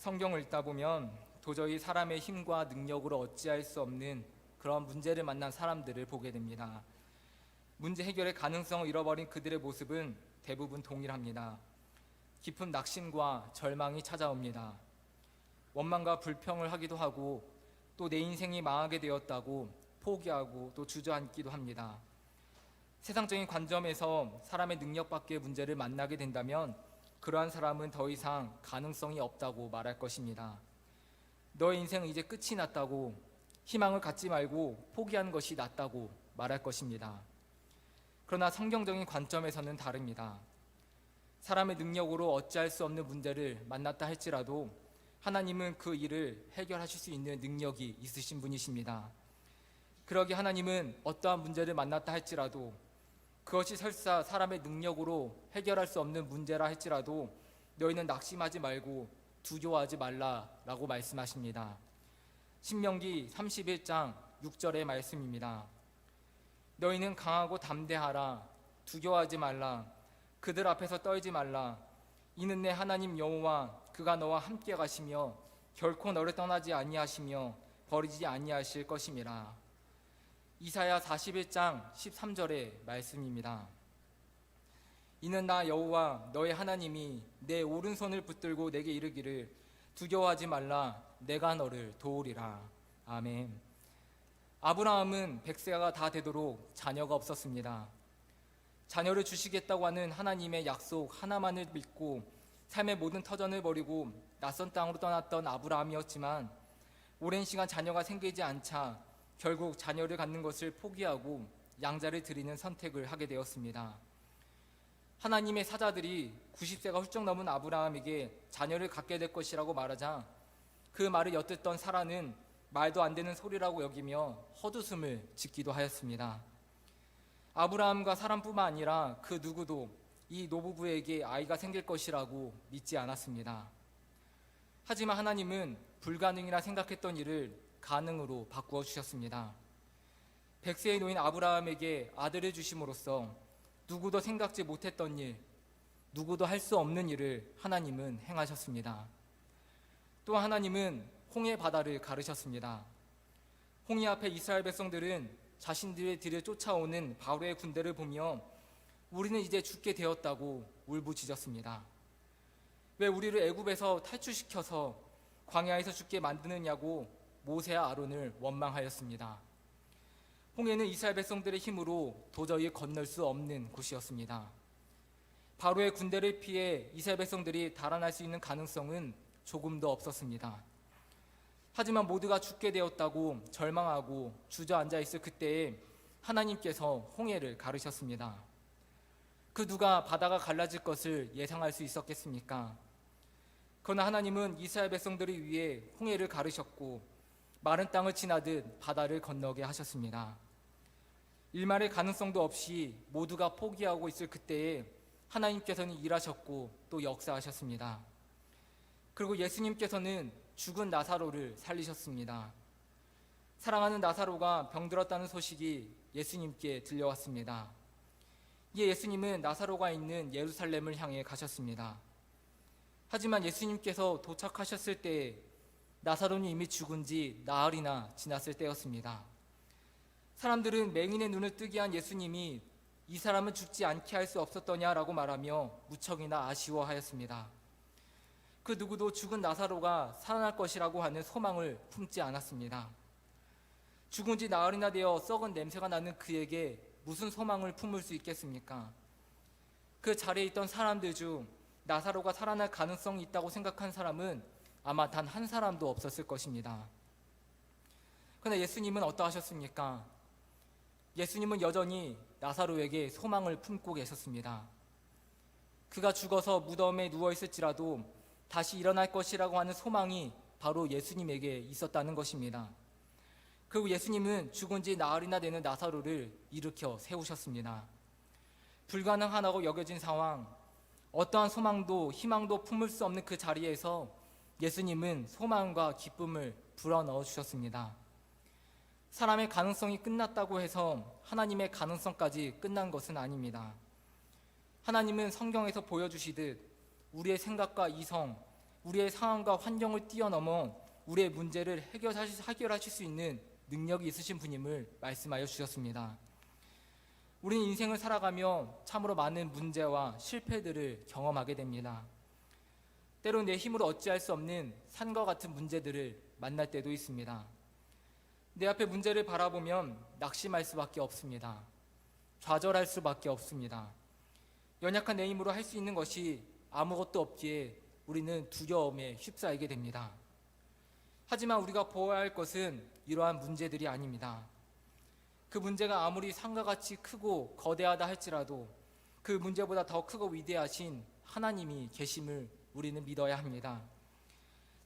성경을 읽다 보면 도저히 사람의 힘과 능력으로 어찌할 수 없는 그런 문제를 만난 사람들을 보게 됩니다. 문제 해결의 가능성을 잃어버린 그들의 모습은 대부분 동일합니다. 깊은 낙심과 절망이 찾아옵니다. 원망과 불평을 하기도 하고 또 내 인생이 망하게 되었다고 포기하고 또 주저앉기도 합니다. 세상적인 관점에서 사람의 능력 밖의 문제를 만나게 된다면 그러한 사람은 더 이상 가능성이 없다고 말할 것입니다. 너의 인생은 이제 끝이 났다고, 희망을 갖지 말고 포기하는 것이 낫다고 말할 것입니다. 그러나 성경적인 관점에서는 다릅니다. 사람의 능력으로 어찌할 수 없는 문제를 만났다 할지라도 하나님은 그 일을 해결하실 수 있는 능력이 있으신 분이십니다. 그러기에 하나님은 어떠한 문제를 만났다 할지라도 그것이 설사 사람의 능력으로 해결할 수 없는 문제라 할지라도 너희는 낙심하지 말고 두려워하지 말라라고 말씀하십니다. 신명기 31장 6절의 말씀입니다. 너희는 강하고 담대하라. 두려워하지 말라. 그들 앞에서 떨지 말라. 이는 내 하나님 여호와 그가 너와 함께 가시며 결코 너를 떠나지 아니하시며 버리지 아니하실 것임이라. 이사야 41장 13절의 말씀입니다. 이는 나 여호와 너의 하나님이 내 오른손을 붙들고 내게 이르기를 두려워하지 말라. 내가 너를 도우리라. 아멘. 아브라함은 100세가 다 되도록 자녀가 없었습니다. 자녀를 주시겠다고 하는 하나님의 약속 하나만을 믿고 삶의 모든 터전을 버리고 낯선 땅으로 떠났던 아브라함이었지만 오랜 시간 자녀가 생기지 않자 결국 자녀를 갖는 것을 포기하고 양자를 드리는 선택을 하게 되었습니다. 하나님의 사자들이 90세가 훌쩍 넘은 아브라함에게 자녀를 갖게 될 것이라고 말하자 그 말을 엿듣던 사라는 말도 안 되는 소리라고 여기며 헛웃음을 짓기도 하였습니다. 아브라함과 사람뿐만 아니라 그 누구도 이 노부부에게 아이가 생길 것이라고 믿지 않았습니다. 하지만 하나님은 불가능이라 생각했던 일을 가능으로 바꾸어 주셨습니다. 100세의 노인 아브라함에게 아들을 주심으로써 누구도 생각지 못했던 일, 누구도 할 수 없는 일을 하나님은 행하셨습니다. 또 하나님은 홍해 바다를 가르셨습니다. 홍해 앞에 이스라엘 백성들은 자신들의 뒤를 쫓아오는 바로의 군대를 보며 우리는 이제 죽게 되었다고 울부짖었습니다. 왜 우리를 애굽에서 탈출시켜서 광야에서 죽게 만드느냐고 모세와 아론을 원망하였습니다. 홍해는 이스라엘 백성들의 힘으로 도저히 건널 수 없는 곳이었습니다. 바로의 군대를 피해 이스라엘 백성들이 달아날 수 있는 가능성은 조금도 없었습니다. 하지만 모두가 죽게 되었다고 절망하고 주저앉아 있을 그때에 하나님께서 홍해를 가르셨습니다. 그 누가 바다가 갈라질 것을 예상할 수 있었겠습니까? 그러나 하나님은 이스라엘 백성들을 위해 홍해를 가르셨고 마른 땅을 지나듯 바다를 건너게 하셨습니다. 일말의 가능성도 없이 모두가 포기하고 있을 그때에 하나님께서는 일하셨고 또 역사하셨습니다. 그리고 예수님께서는 죽은 나사로를 살리셨습니다. 사랑하는 나사로가 병들었다는 소식이 예수님께 들려왔습니다. 이에 예수님은 나사로가 있는 예루살렘을 향해 가셨습니다. 하지만 예수님께서 도착하셨을 때 나사로는 이미 죽은 지 나흘이나 지났을 때였습니다. 사람들은 맹인의 눈을 뜨게 한 예수님이 이 사람은 죽지 않게 할 수 없었더냐라고 말하며 무척이나 아쉬워하였습니다. 그 누구도 죽은 나사로가 살아날 것이라고 하는 소망을 품지 않았습니다. 죽은 지 나흘이나 되어 썩은 냄새가 나는 그에게 무슨 소망을 품을 수 있겠습니까? 그 자리에 있던 사람들 중 나사로가 살아날 가능성이 있다고 생각한 사람은 아마 단 한 사람도 없었을 것입니다. 그러나 예수님은 어떠하셨습니까? 예수님은 여전히 나사로에게 소망을 품고 계셨습니다. 그가 죽어서 무덤에 누워있을지라도 다시 일어날 것이라고 하는 소망이 바로 예수님에게 있었다는 것입니다. 그리고 예수님은 죽은 지 나흘이나 되는 나사로를 일으켜 세우셨습니다. 불가능하다고 여겨진 상황, 어떠한 소망도 희망도 품을 수 없는 그 자리에서 예수님은 소망과 기쁨을 불어넣어 주셨습니다. 사람의 가능성이 끝났다고 해서 하나님의 가능성까지 끝난 것은 아닙니다. 하나님은 성경에서 보여주시듯 우리의 생각과 이성, 우리의 상황과 환경을 뛰어넘어 우리의 문제를 해결하실 수 있는 능력이 있으신 분임을 말씀하여 주셨습니다. 우리는 인생을 살아가며 참으로 많은 문제와 실패들을 경험하게 됩니다. 때로는 내 힘으로 어찌할 수 없는 산과 같은 문제들을 만날 때도 있습니다. 내 앞에 문제를 바라보면 낙심할 수밖에 없습니다. 좌절할 수밖에 없습니다. 연약한 내 힘으로 할 수 있는 것이 아무것도 없기에 우리는 두려움에 휩싸이게 됩니다. 하지만 우리가 보아야 할 것은 이러한 문제들이 아닙니다. 그 문제가 아무리 산과 같이 크고 거대하다 할지라도 그 문제보다 더 크고 위대하신 하나님이 계심을 우리는 믿어야 합니다.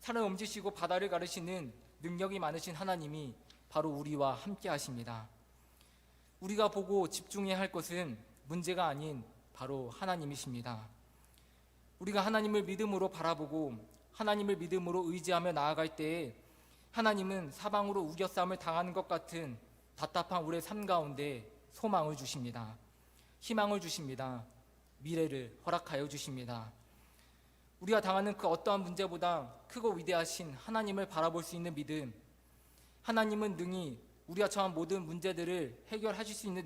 산을 옮기시고 바다를 가르시는 능력이 많으신 하나님이 바로 우리와 함께 하십니다. 우리가 보고 집중해야 할 것은 문제가 아닌 바로 하나님이십니다. 우리가 하나님을 믿음으로 바라보고 하나님을 믿음으로 의지하며 나아갈 때에 하나님은 사방으로 우겨싸움을 당하는 것 같은 답답한 우리의 삶 가운데 소망을 주십니다. 희망을 주십니다. 미래를 허락하여 주십니다. 우리가 당하는 그 어떠한 문제보다 크고 위대하신 하나님을 바라볼 수 있는 믿음, 하나님은 능히 우리가 처한 모든 문제들을 해결하실 수 있는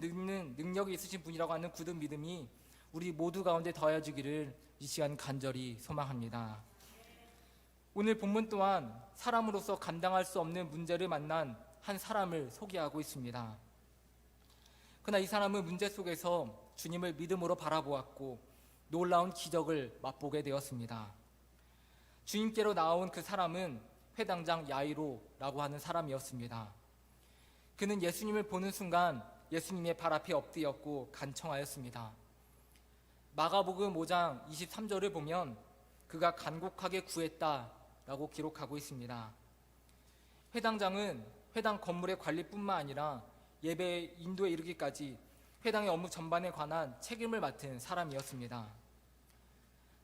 능력이 있으신 분이라고 하는 굳은 믿음이 우리 모두 가운데 더해지기를 이 시간 간절히 소망합니다. 오늘 본문 또한 사람으로서 감당할 수 없는 문제를 만난 한 사람을 소개하고 있습니다. 그러나 이 사람은 문제 속에서 주님을 믿음으로 바라보았고 놀라운 기적을 맛보게 되었습니다. 주님께로 나온 그 사람은 회당장 야이로라고 하는 사람이었습니다. 그는 예수님을 보는 순간 예수님의 발 앞에 엎드렸고 간청하였습니다. 마가복음 5장 23절을 보면 그가 간곡하게 구했다라고 기록하고 있습니다. 회당장은 회당 건물의 관리뿐만 아니라 예배 인도에 이르기까지 회당의 업무 전반에 관한 책임을 맡은 사람이었습니다.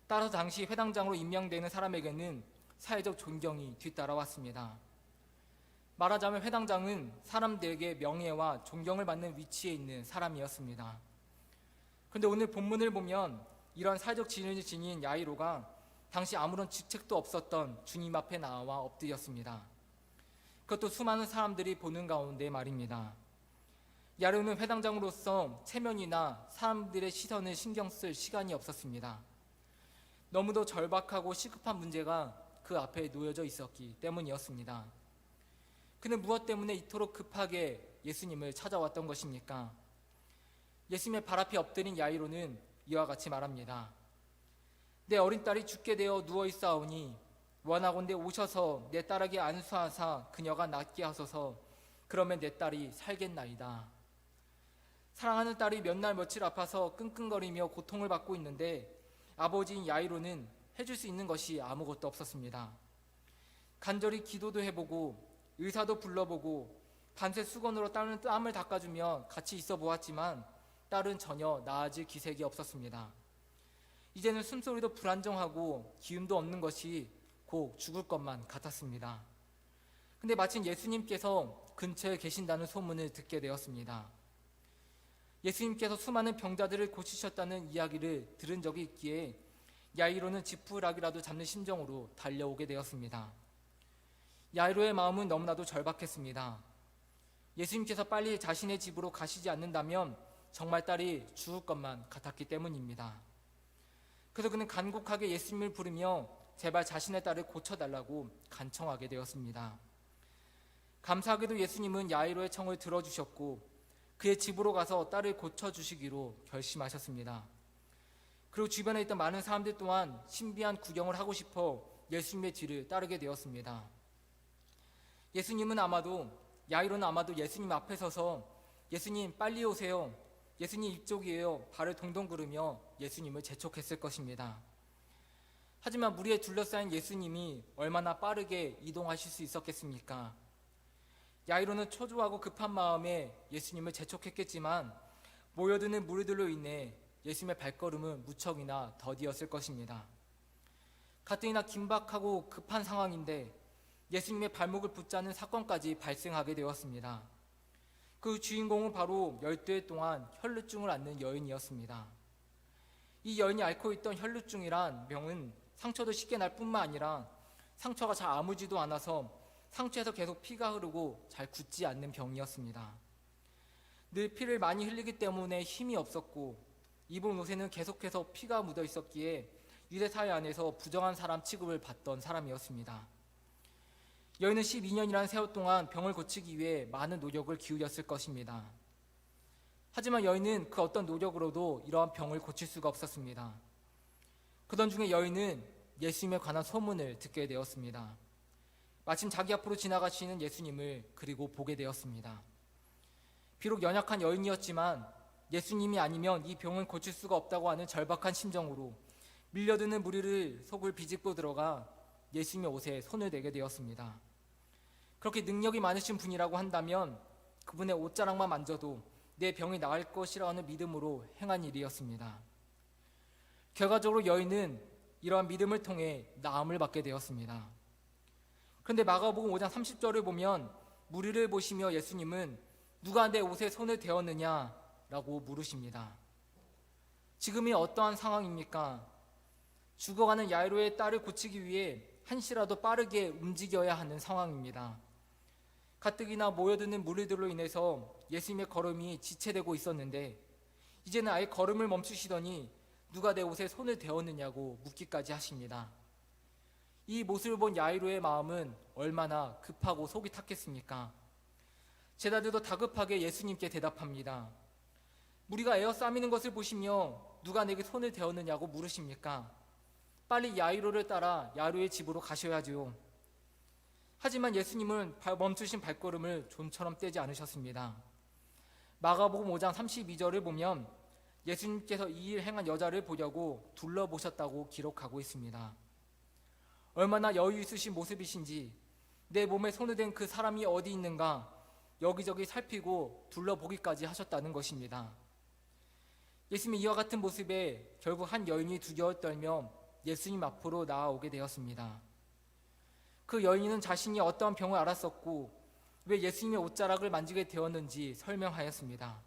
따라서 당시 회당장으로 임명되는 사람에게는 사회적 존경이 뒤따라왔습니다. 말하자면 회당장은 사람들에게 명예와 존경을 받는 위치에 있는 사람이었습니다. 그런데 오늘 본문을 보면 이런 사회적 지위를 지닌 야이로가 당시 아무런 직책도 없었던 주님 앞에 나와 엎드렸습니다. 그것도 수많은 사람들이 보는 가운데 말입니다. 야이로는 회당장으로서 체면이나 사람들의 시선을 신경 쓸 시간이 없었습니다. 너무도 절박하고 시급한 문제가 그 앞에 놓여져 있었기 때문이었습니다. 그는 무엇 때문에 이토록 급하게 예수님을 찾아왔던 것입니까? 예수님의 발 앞에 엎드린 야이로는 이와 같이 말합니다. 내 어린 딸이 죽게 되어 누워있사오니 원하건대 오셔서 내 딸에게 안수하사 그녀가 낫게 하소서. 그러면 내 딸이 살겠나이다. 사랑하는 딸이 몇 날 며칠 아파서 끙끙거리며 고통을 받고 있는데 아버지인 야이로는 해줄 수 있는 것이 아무것도 없었습니다. 간절히 기도도 해보고 의사도 불러보고 밤새 수건으로 딸은 땀을 닦아주며 같이 있어 보았지만 딸은 전혀 나아질 기색이 없었습니다. 이제는 숨소리도 불안정하고 기운도 없는 것이 곧 죽을 것만 같았습니다. 근데 마침 예수님께서 근처에 계신다는 소문을 듣게 되었습니다. 예수님께서 수많은 병자들을 고치셨다는 이야기를 들은 적이 있기에 야이로는 지푸라기라도 잡는 심정으로 달려오게 되었습니다. 야이로의 마음은 너무나도 절박했습니다. 예수님께서 빨리 자신의 집으로 가시지 않는다면 정말 딸이 죽을 것만 같았기 때문입니다. 그래서 그는 간곡하게 예수님을 부르며 제발 자신의 딸을 고쳐달라고 간청하게 되었습니다. 감사하게도 예수님은 야이로의 청을 들어주셨고 그의 집으로 가서 딸을 고쳐주시기로 결심하셨습니다. 그리고 주변에 있던 많은 사람들 또한 신비한 구경을 하고 싶어 예수님의 뒤를 따르게 되었습니다. 야이로는 아마도 예수님 앞에 서서 예수님 빨리 오세요, 예수님 이쪽이에요 발을 동동 구르며 예수님을 재촉했을 것입니다. 하지만 무리에 둘러싸인 예수님이 얼마나 빠르게 이동하실 수 있었겠습니까? 야이로는 초조하고 급한 마음에 예수님을 재촉했겠지만 모여드는 무리들로 인해 예수님의 발걸음은 무척이나 더디었을 것입니다. 가뜩이나 긴박하고 급한 상황인데 예수님의 발목을 붙잡는 사건까지 발생하게 되었습니다. 그 주인공은 바로 12해 동안 혈루증을 앓는 여인이었습니다. 이 여인이 앓고 있던 혈루증이란 병은 상처도 쉽게 날 뿐만 아니라 상처가 잘 아물지도 않아서 상처에서 계속 피가 흐르고 잘 굳지 않는 병이었습니다. 늘 피를 많이 흘리기 때문에 힘이 없었고 입은 옷에는 계속해서 피가 묻어 있었기에 유대 사회 안에서 부정한 사람 취급을 받던 사람이었습니다. 여인은 12년이라는 세월 동안 병을 고치기 위해 많은 노력을 기울였을 것입니다. 하지만 여인은 그 어떤 노력으로도 이러한 병을 고칠 수가 없었습니다. 그던 중에 여인은 예수님에 관한 소문을 듣게 되었습니다. 마침 자기 앞으로 지나가시는 예수님을 그리고 보게 되었습니다. 비록 연약한 여인이었지만 예수님이 아니면 이 병은 고칠 수가 없다고 하는 절박한 심정으로 밀려드는 무리를 속을 비집고 들어가 예수님의 옷에 손을 대게 되었습니다. 그렇게 능력이 많으신 분이라고 한다면 그분의 옷자락만 만져도 내 병이 나을 것이라는 믿음으로 행한 일이었습니다. 결과적으로 여인은 이러한 믿음을 통해 나음을 받게 되었습니다. 그런데 마가복음 5장 30절을 보면 무리를 보시며 예수님은 누가 내 옷에 손을 대었느냐 라고 물으십니다. 지금이 어떠한 상황입니까? 죽어가는 야이로의 딸을 고치기 위해 한시라도 빠르게 움직여야 하는 상황입니다. 가뜩이나 모여드는 무리들로 인해서 예수님의 걸음이 지체되고 있었는데 이제는 아예 걸음을 멈추시더니 누가 내 옷에 손을 대었느냐고 묻기까지 하십니다. 이 모습을 본 야이로의 마음은 얼마나 급하고 속이 탔겠습니까? 제자들도 다급하게 예수님께 대답합니다. 무리가 에어싸미는 것을 보시며 누가 내게 손을 대었느냐고 물으십니까? 빨리 야이로를 따라 야이로의 집으로 가셔야지요. 하지만 예수님은 멈추신 발걸음을 좀처럼 떼지 않으셨습니다. 마가복음 5장 32절을 보면 예수님께서 이 일 행한 여자를 보려고 둘러보셨다고 기록하고 있습니다. 얼마나 여유 있으신 모습이신지 내 몸에 손을 댄 그 사람이 어디 있는가 여기저기 살피고 둘러보기까지 하셨다는 것입니다. 예수님이 이와 같은 모습에 결국 한 여인이 두려워 떨며 예수님 앞으로 나아오게 되었습니다. 그 여인은 자신이 어떠한 병을 앓았었고 왜 예수님의 옷자락을 만지게 되었는지 설명하였습니다.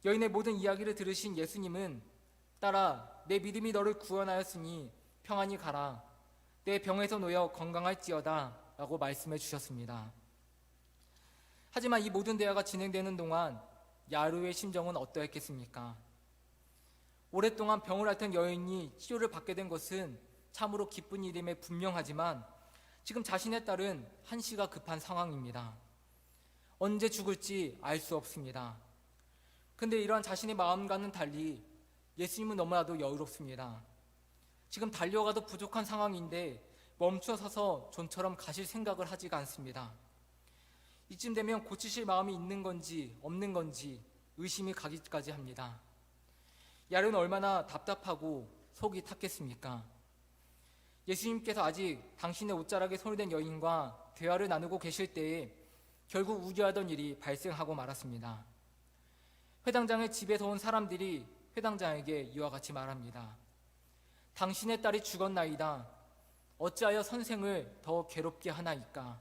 여인의 모든 이야기를 들으신 예수님은 딸아, 내 믿음이 너를 구원하였으니 평안히 가라. 내 병에서 놓여 건강할지어다 라고 말씀해 주셨습니다. 하지만 이 모든 대화가 진행되는 동안 야이로의 심정은 어떠했겠습니까? 오랫동안 병을 앓던 여인이 치료를 받게 된 것은 참으로 기쁜 일임에 분명하지만 지금 자신의 딸은 한시가 급한 상황입니다. 언제 죽을지 알 수 없습니다. 근데 이러한 자신의 마음과는 달리 예수님은 너무나도 여유롭습니다. 지금 달려가도 부족한 상황인데 멈춰서서 좀처럼 가실 생각을 하지가 않습니다. 이쯤 되면 고치실 마음이 있는 건지 없는 건지 의심이 가기까지 합니다. 야이로는 얼마나 답답하고 속이 탔겠습니까? 예수님께서 아직 당신의 옷자락에 손을 댄 여인과 대화를 나누고 계실 때에 결국 우려하던 일이 발생하고 말았습니다. 회당장의 집에서 온 사람들이 회당장에게 이와 같이 말합니다. 당신의 딸이 죽었나이다. 어찌하여 선생을 더 괴롭게 하나이까?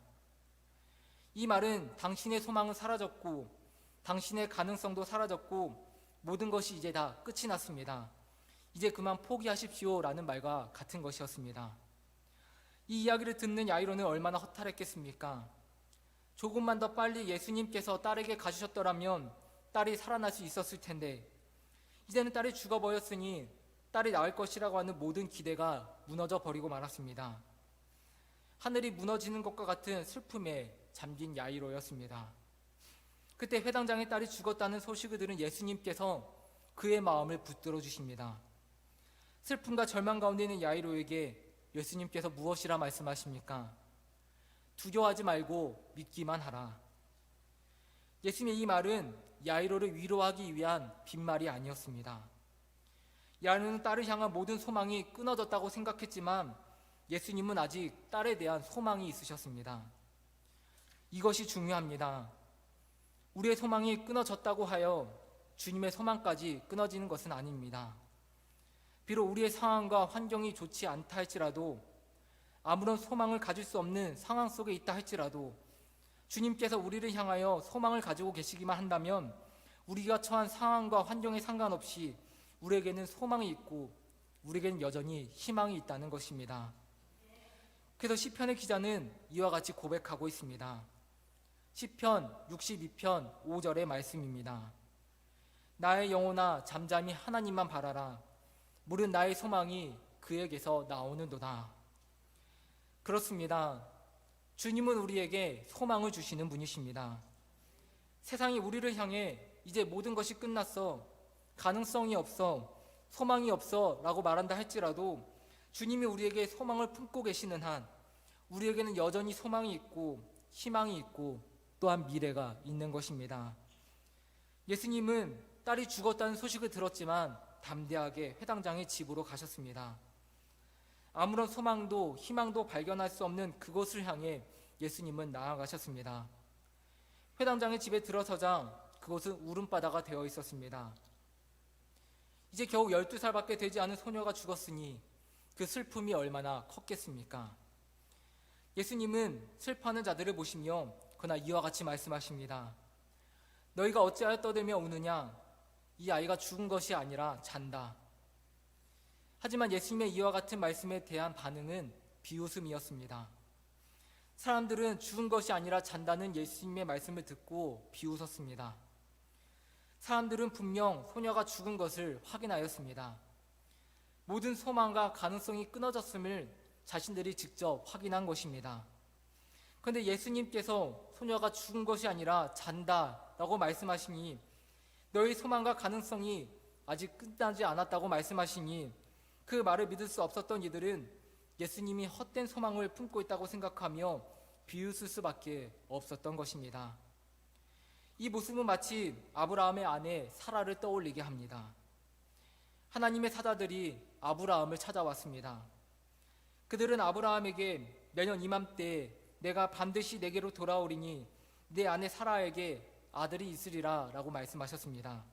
이 말은 당신의 소망은 사라졌고 당신의 가능성도 사라졌고 모든 것이 이제 다 끝이 났습니다. 이제 그만 포기하십시오 라는 말과 같은 것이었습니다. 이 이야기를 듣는 야이로는 얼마나 허탈했겠습니까? 조금만 더 빨리 예수님께서 딸에게 가주셨더라면 딸이 살아날 수 있었을 텐데 이제는 딸이 죽어버렸으니 딸이 나을 것이라고 하는 모든 기대가 무너져 버리고 말았습니다. 하늘이 무너지는 것과 같은 슬픔에 잠긴 야이로였습니다. 그때 회당장의 딸이 죽었다는 소식을 들은 예수님께서 그의 마음을 붙들어 주십니다. 슬픔과 절망 가운데 있는 야이로에게 예수님께서 무엇이라 말씀하십니까? 두려워하지 말고 믿기만 하라. 예수님의 이 말은 야이로를 위로하기 위한 빈말이 아니었습니다. 야이로는 딸을 향한 모든 소망이 끊어졌다고 생각했지만 예수님은 아직 딸에 대한 소망이 있으셨습니다. 이것이 중요합니다. 우리의 소망이 끊어졌다고 하여 주님의 소망까지 끊어지는 것은 아닙니다. 비록 우리의 상황과 환경이 좋지 않다 할지라도 아무런 소망을 가질 수 없는 상황 속에 있다 할지라도 주님께서 우리를 향하여 소망을 가지고 계시기만 한다면 우리가 처한 상황과 환경에 상관없이 우리에게는 소망이 있고 우리에겐 여전히 희망이 있다는 것입니다. 그래서 시편의 기자는 이와 같이 고백하고 있습니다. 시편 62편 5절의 말씀입니다. 나의 영혼아 잠잠히 하나님만 바라라. 물은 나의 소망이 그에게서 나오는도다. 그렇습니다. 주님은 우리에게 소망을 주시는 분이십니다. 세상이 우리를 향해 이제 모든 것이 끝났어, 가능성이 없어, 소망이 없어 라고 말한다 할지라도 주님이 우리에게 소망을 품고 계시는 한 우리에게는 여전히 소망이 있고 희망이 있고 또한 미래가 있는 것입니다. 예수님은 딸이 죽었다는 소식을 들었지만 담대하게 회당장의 집으로 가셨습니다. 아무런 소망도 희망도 발견할 수 없는 그곳을 향해 예수님은 나아가셨습니다. 회당장의 집에 들어서자 그곳은 울음바다가 되어 있었습니다. 이제 겨우 12살밖에 되지 않은 소녀가 죽었으니 그 슬픔이 얼마나 컸겠습니까? 예수님은 슬퍼하는 자들을 보시며 그러나 이와 같이 말씀하십니다. 너희가 어찌하여 떠들며 우느냐? 이 아이가 죽은 것이 아니라 잔다. 하지만 예수님의 이와 같은 말씀에 대한 반응은 비웃음이었습니다. 사람들은 죽은 것이 아니라 잔다는 예수님의 말씀을 듣고 비웃었습니다. 사람들은 분명 소녀가 죽은 것을 확인하였습니다. 모든 소망과 가능성이 끊어졌음을 자신들이 직접 확인한 것입니다. 그런데 예수님께서 소녀가 죽은 것이 아니라 잔다라고 말씀하시니, 너희 소망과 가능성이 아직 끝나지 않았다고 말씀하시니 그 말을 믿을 수 없었던 이들은 예수님이 헛된 소망을 품고 있다고 생각하며 비웃을 수밖에 없었던 것입니다. 이 모습은 마치 아브라함의 아내 사라를 떠올리게 합니다. 하나님의 사자들이 아브라함을 찾아왔습니다. 그들은 아브라함에게 매년 이맘때 내가 반드시 내게로 돌아오리니 내 아내 사라에게 아들이 있으리라 라고 말씀하셨습니다.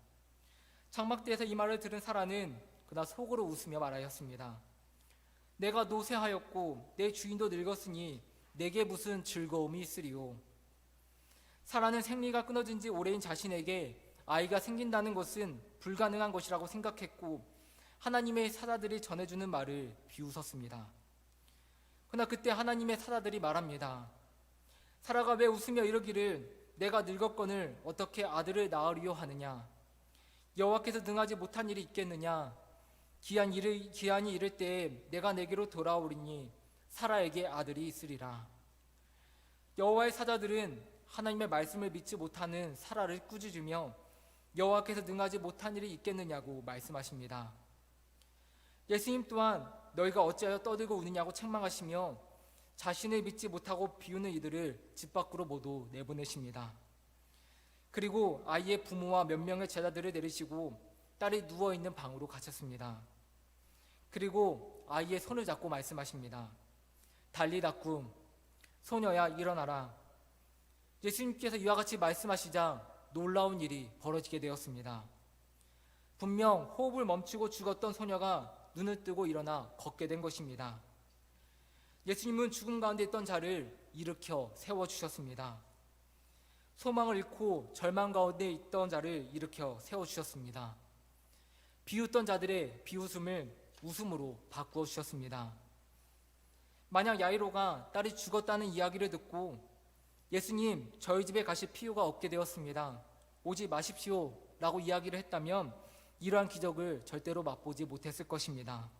장막대에서 이 말을 들은 사라는 그러나 속으로 웃으며 말하였습니다. 내가 노쇠하였고 내 주인도 늙었으니 내게 무슨 즐거움이 있으리요. 사라는 생리가 끊어진 지 오래인 자신에게 아이가 생긴다는 것은 불가능한 것이라고 생각했고 하나님의 사자들이 전해주는 말을 비웃었습니다. 그러나 그때 하나님의 사자들이 말합니다. 사라가 왜 웃으며 이르기를 내가 늙었거늘 어떻게 아들을 낳으리요 하느냐? 여호와께서 능하지 못한 일이 있겠느냐? 기한이 이를 때에 내가 내게로 돌아오리니 사라에게 아들이 있으리라. 여호와의 사자들은 하나님의 말씀을 믿지 못하는 사라를 꾸짖으며 여호와께서 능하지 못한 일이 있겠느냐고 말씀하십니다. 예수님 또한 너희가 어찌하여 떠들고 우느냐고 책망하시며 자신을 믿지 못하고 비우는 이들을 집 밖으로 모두 내보내십니다. 그리고 아이의 부모와 몇 명의 제자들을 내리시고 딸이 누워있는 방으로 가셨습니다. 그리고 아이의 손을 잡고 말씀하십니다. 달리다쿰, 소녀야 일어나라. 예수님께서 이와 같이 말씀하시자 놀라운 일이 벌어지게 되었습니다. 분명 호흡을 멈추고 죽었던 소녀가 눈을 뜨고 일어나 걷게 된 것입니다. 예수님은 죽음 가운데 있던 자를 일으켜 세워주셨습니다. 소망을 잃고 절망 가운데 있던 자를 일으켜 세워주셨습니다. 비웃던 자들의 비웃음을 웃음으로 바꾸어 주셨습니다. 만약 야이로가 딸이 죽었다는 이야기를 듣고 예수님 저희 집에 가실 필요가 없게 되었습니다. 오지 마십시오 라고 이야기를 했다면 이러한 기적을 절대로 맛보지 못했을 것입니다.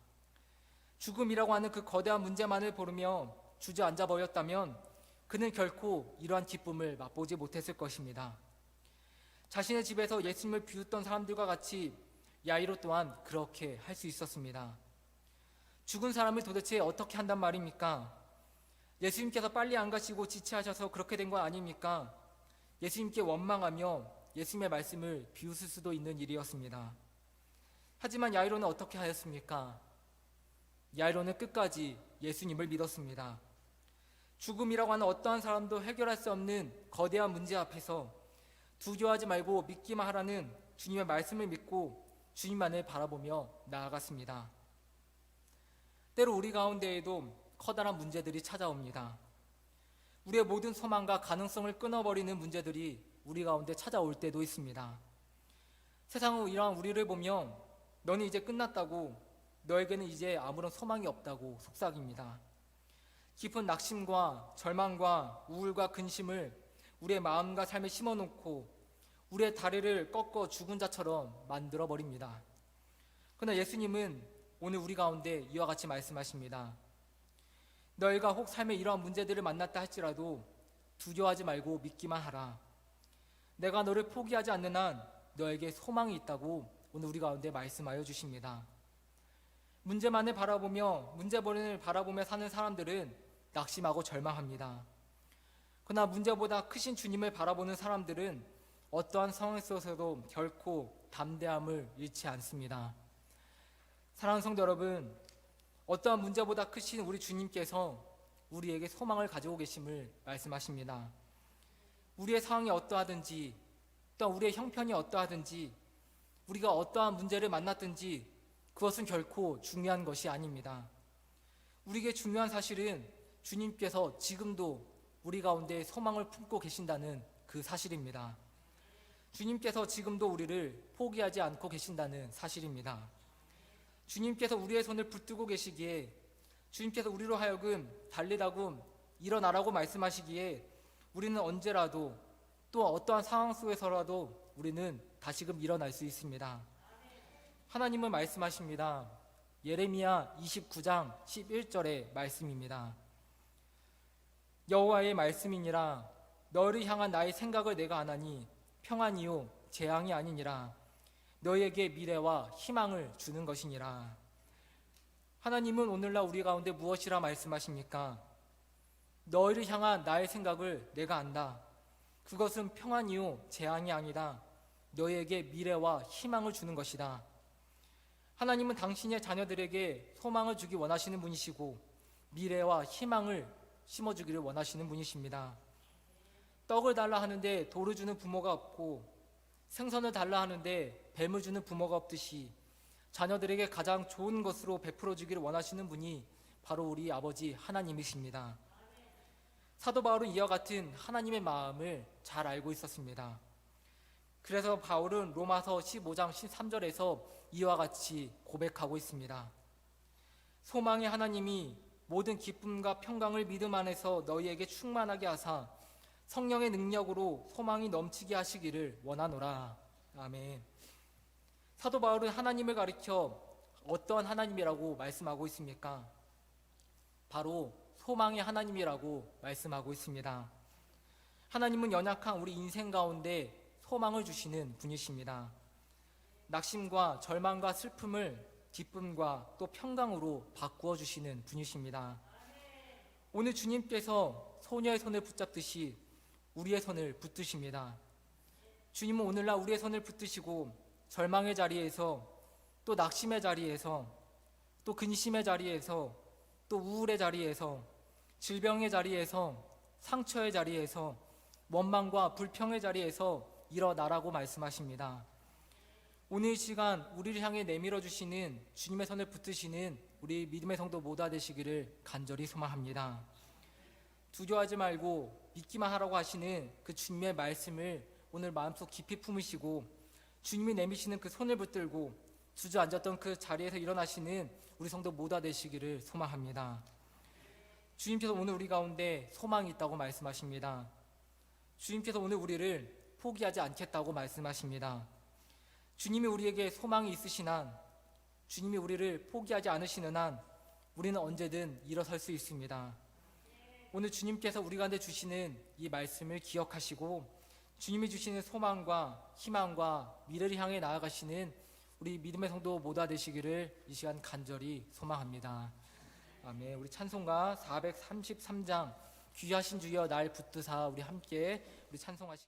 죽음이라고 하는 그 거대한 문제만을 보르며 주저앉아 버렸다면 그는 결코 이러한 기쁨을 맛보지 못했을 것입니다. 자신의 집에서 예수님을 비웃던 사람들과 같이 야이로 또한 그렇게 할 수 있었습니다. 죽은 사람을 도대체 어떻게 한단 말입니까? 예수님께서 빨리 안 가시고 지체하셔서 그렇게 된 거 아닙니까? 예수님께 원망하며 예수님의 말씀을 비웃을 수도 있는 일이었습니다. 하지만 야이로는 어떻게 하였습니까? 야이로는 끝까지 예수님을 믿었습니다. 죽음이라고 하는 어떠한 사람도 해결할 수 없는 거대한 문제 앞에서 두려워하지 말고 믿기만 하라는 주님의 말씀을 믿고 주님만을 바라보며 나아갔습니다. 때로 우리 가운데에도 커다란 문제들이 찾아옵니다. 우리의 모든 소망과 가능성을 끊어버리는 문제들이 우리 가운데 찾아올 때도 있습니다. 세상은 이러한 우리를 보며 너는 이제 끝났다고, 너에게는 이제 아무런 소망이 없다고 속삭입니다. 깊은 낙심과 절망과 우울과 근심을 우리의 마음과 삶에 심어놓고 우리의 다리를 꺾어 죽은 자처럼 만들어 버립니다. 그러나 예수님은 오늘 우리 가운데 이와 같이 말씀하십니다. 너희가 혹 삶에 이러한 문제들을 만났다 할지라도 두려워하지 말고 믿기만 하라. 내가 너를 포기하지 않는 한 너에게 소망이 있다고 오늘 우리 가운데 말씀하여 주십니다. 문제만을 바라보며 문제를 바라보며 사는 사람들은 낙심하고 절망합니다. 그러나 문제보다 크신 주님을 바라보는 사람들은 어떠한 상황 속에서도 결코 담대함을 잃지 않습니다. 사랑하는 성도 여러분, 어떠한 문제보다 크신 우리 주님께서 우리에게 소망을 가지고 계심을 말씀하십니다. 우리의 상황이 어떠하든지 또한 우리의 형편이 어떠하든지 우리가 어떠한 문제를 만났든지 그것은 결코 중요한 것이 아닙니다. 우리에게 중요한 사실은 주님께서 지금도 우리 가운데 소망을 품고 계신다는 그 사실입니다. 주님께서 지금도 우리를 포기하지 않고 계신다는 사실입니다. 주님께서 우리의 손을 붙들고 계시기에, 주님께서 우리로 하여금 달리라고 일어나라고 말씀하시기에 우리는 언제라도 또 어떠한 상황 속에서라도 우리는 다시금 일어날 수 있습니다. 하나님은 말씀하십니다. 예레미야 29장 11절의 말씀입니다. 여호와의 말씀이니라. 너를 향한 나의 생각을 내가 아나니 평안이요 재앙이 아니니라. 너희에게 미래와 희망을 주는 것이니라. 하나님은 오늘날 우리 가운데 무엇이라 말씀하십니까? 너희를 향한 나의 생각을 내가 안다. 그것은 평안이요 재앙이 아니다. 너희에게 미래와 희망을 주는 것이다. 하나님은 당신의 자녀들에게 소망을 주기 원하시는 분이시고 미래와 희망을 심어주기를 원하시는 분이십니다. 떡을 달라 하는데 돌을 주는 부모가 없고 생선을 달라 하는데 뱀을 주는 부모가 없듯이 자녀들에게 가장 좋은 것으로 베풀어 주기를 원하시는 분이 바로 우리 아버지 하나님이십니다. 사도 바울은 이와 같은 하나님의 마음을 잘 알고 있었습니다. 그래서 바울은 로마서 15장 13절에서 이와 같이 고백하고 있습니다. 소망의 하나님이 모든 기쁨과 평강을 믿음 안에서 너희에게 충만하게 하사 성령의 능력으로 소망이 넘치게 하시기를 원하노라. 아멘. 사도 바울은 하나님을 가리켜 어떠한 하나님이라고 말씀하고 있습니까? 바로 소망의 하나님이라고 말씀하고 있습니다. 하나님은 연약한 우리 인생 가운데 소망을 주시는 분이십니다. 낙심과 절망과 슬픔을 기쁨과 또 평강으로 바꾸어 주시는 분이십니다. 오늘 주님께서 소녀의 손을 붙잡듯이 우리의 손을 붙드십니다. 주님은 오늘날 우리의 손을 붙드시고 절망의 자리에서 또 낙심의 자리에서 또 근심의 자리에서 또 우울의 자리에서 질병의 자리에서 상처의 자리에서 원망과 불평의 자리에서 일어나라고 말씀하십니다. 오늘 이 시간 우리를 향해 내밀어 주시는 주님의 손을 붙드시는 우리 믿음의 성도 모두 되시기를 간절히 소망합니다. 두려워하지 말고 믿기만 하라고 하시는 그 주님의 말씀을 오늘 마음속 깊이 품으시고 주님이 내미시는 그 손을 붙들고 주저앉았던 그 자리에서 일어나시는 우리 성도 모두 되시기를 소망합니다. 주님께서 오늘 우리 가운데 소망이 있다고 말씀하십니다. 주님께서 오늘 우리를 포기하지 않겠다고 말씀하십니다. 주님이 우리에게 소망이 있으신 한, 주님이 우리를 포기하지 않으시는 한 우리는 언제든 일어설 수 있습니다. 오늘 주님께서 우리 가운데 주시는 이 말씀을 기억하시고 주님이 주시는 소망과 희망과 미래를 향해 나아가시는 우리 믿음의 성도 모두 되시기를 이 시간 간절히 소망합니다. 아멘. 우리 찬송가 433장 귀하신 주여 날 붙드사 우리 함께 우리 찬송하시